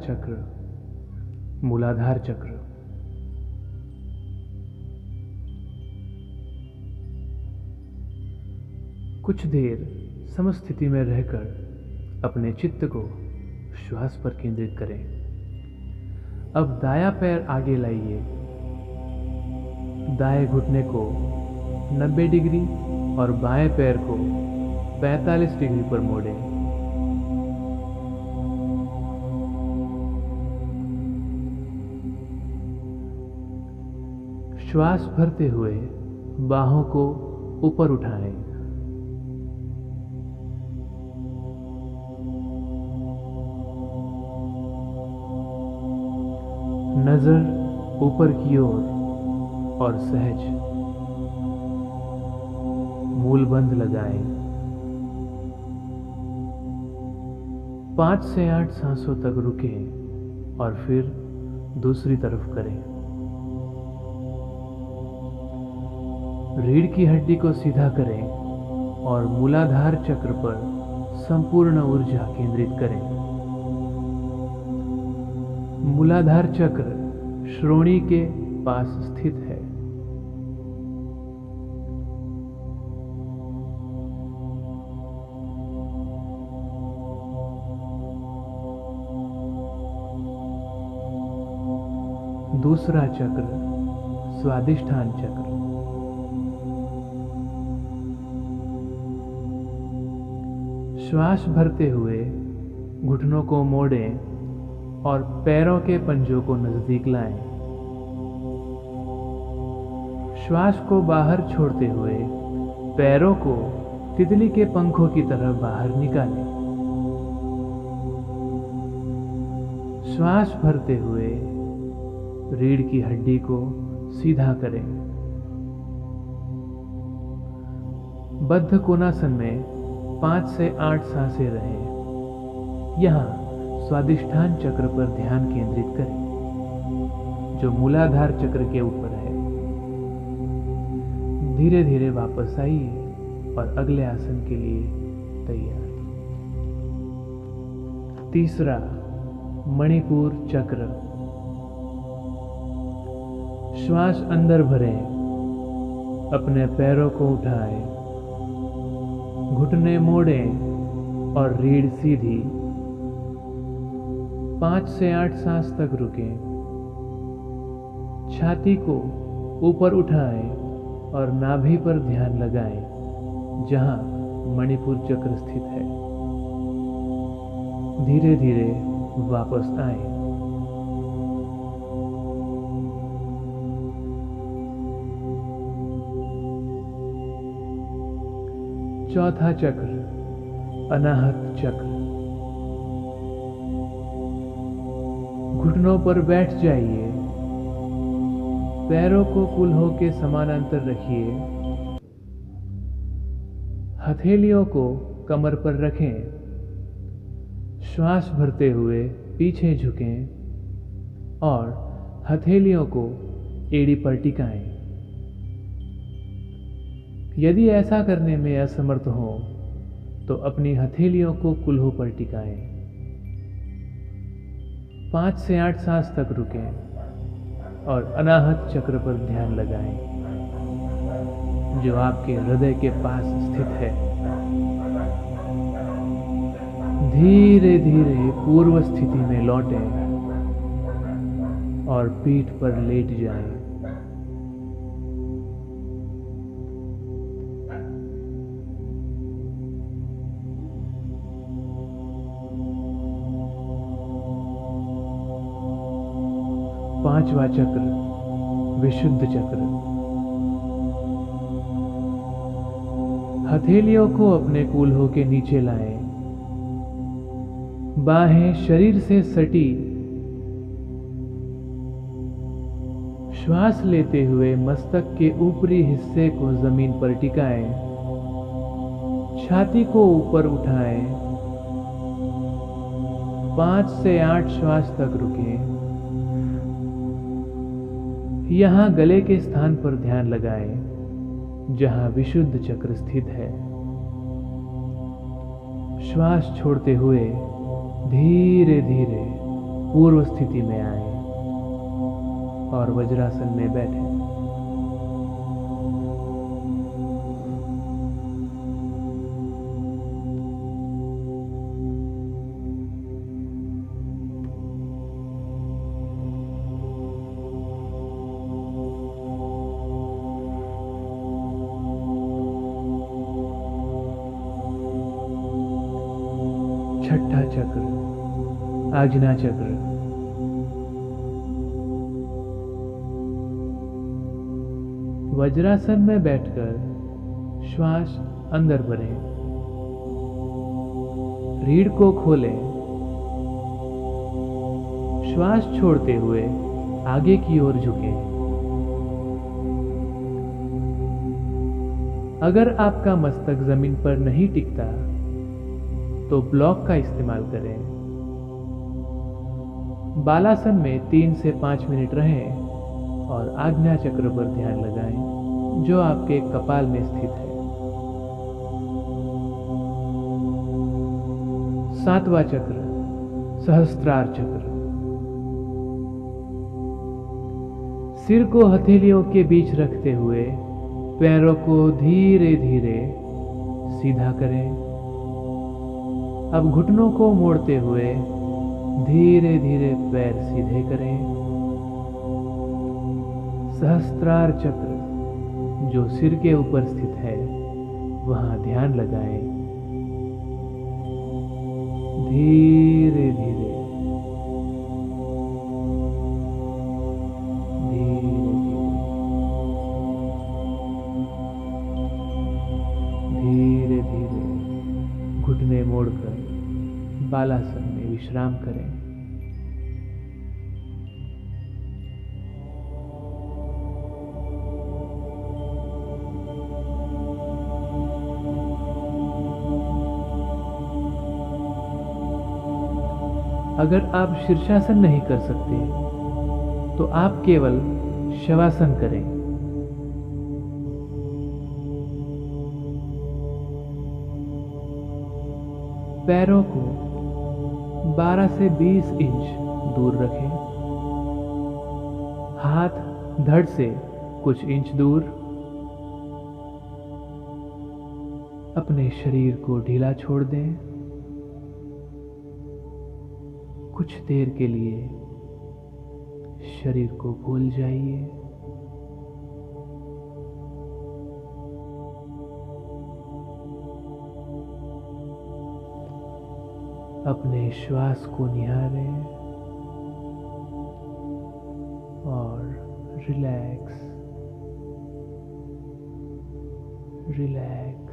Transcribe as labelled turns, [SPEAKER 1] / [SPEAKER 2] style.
[SPEAKER 1] चक्र, मूलाधार चक्र। कुछ देर समस्थिति में रहकर अपने चित्त को श्वास पर केंद्रित करें। अब दायां पैर आगे लाइए, दाएं घुटने को 90 डिग्री और बाएं पैर को 45 डिग्री पर मोड़ें। श्वास भरते हुए बाहों को ऊपर उठाएं। नजर ऊपर की ओर और सहज मूल बंद लगाएं। 5 से 8 सांसों तक रुकें और फिर दूसरी तरफ करें। रीढ़ की हड्डी को सीधा करें और मूलाधार चक्र पर संपूर्ण ऊर्जा केंद्रित करें। मूलाधार चक्र श्रोणि के पास स्थित है। दूसरा चक्र स्वादिष्ठान चक्र। श्वास भरते हुए घुटनों को मोड़ें और पैरों के पंजों को नजदीक लाएं। श्वास को बाहर छोड़ते हुए पैरों को तितली के पंखों की तरह बाहर निकालें। श्वास भरते हुए रीढ़ की हड्डी को सीधा करें। बद्ध कोणासन में 5 से 8 सांसें रहें। यहाँ स्वादिष्ठान चक्र पर ध्यान केंद्रित करें, जो मूलाधार चक्र के ऊपर है। धीरे धीरे वापस आइए और अगले आसन के लिए तैयार। तीसरा मणिपुर चक्र। श्वास अंदर भरें, अपने पैरों को उठाएं, घुटने मोड़ें और रीढ़ सीधी। 5 से 8 सांस तक रुकें। छाती को ऊपर उठाएं और नाभि पर ध्यान लगाएं, जहां मणिपुर चक्र स्थित है। धीरे धीरे वापस आएं। चौथा चक्र अनाहत चक्र। घुटनों पर बैठ जाइए, पैरों को कूल्हों के समानांतर रखिए, हथेलियों को कमर पर रखें। श्वास भरते हुए पीछे झुकें और हथेलियों को एड़ी पर टिकाएं। यदि ऐसा करने में असमर्थ हो तो अपनी हथेलियों को कूल्हों पर टिकाएं। 5 से 8 सांस तक रुकें और अनाहत चक्र पर ध्यान लगाएं, जो आपके हृदय के पास स्थित है। धीरे धीरे पूर्व स्थिति में लौटें और पीठ पर लेट जाएं। पांचवा चक्र विशुद्ध चक्र। हथेलियों को अपने कूल्हों के नीचे लाएं। बाहें शरीर से सटी। श्वास लेते हुए मस्तक के ऊपरी हिस्से को जमीन पर टिकाएं। छाती को ऊपर उठाएं। 5 से 8 श्वास तक रुकें। यहाँ गले के स्थान पर ध्यान लगाएं, जहाँ विशुद्ध चक्र स्थित है। श्वास छोड़ते हुए धीरे धीरे पूर्व स्थिति में आए और वज्रासन में बैठे। छठा चक्र आज्ञा चक्र। वज्रासन में बैठकर श्वास अंदर भरें, रीढ़ को खोलें, श्वास छोड़ते हुए आगे की ओर झुकें। अगर आपका मस्तक जमीन पर नहीं टिकता तो ब्लॉक का इस्तेमाल करें। बालासन में 3 से 5 मिनट रहें और आज्ञा चक्र पर ध्यान लगाएं जो आपके कपाल में स्थित है। 7वां चक्र सहस्त्रार चक्र। सिर को हथेलियों के बीच रखते हुए पैरों को धीरे धीरे सीधा करें। अब घुटनों को मोड़ते हुए धीरे धीरे पैर सीधे करें। सहस्त्रार चक्र जो सिर के ऊपर स्थित है वहां ध्यान लगाएं। धीरे धीरे धीरे धीरे घुटने मोड़कर बालासन में विश्राम करें। अगर आप शीर्षासन नहीं कर सकते तो आप केवल शवासन करें। पैरों को 12 से 20 इंच दूर रखें। हाथ धड़ से कुछ इंच दूर। अपने शरीर को ढीला छोड़ दें। कुछ देर के लिए शरीर को भूल जाइए। अपने श्वास को निहारें और रिलैक्स रिलैक्स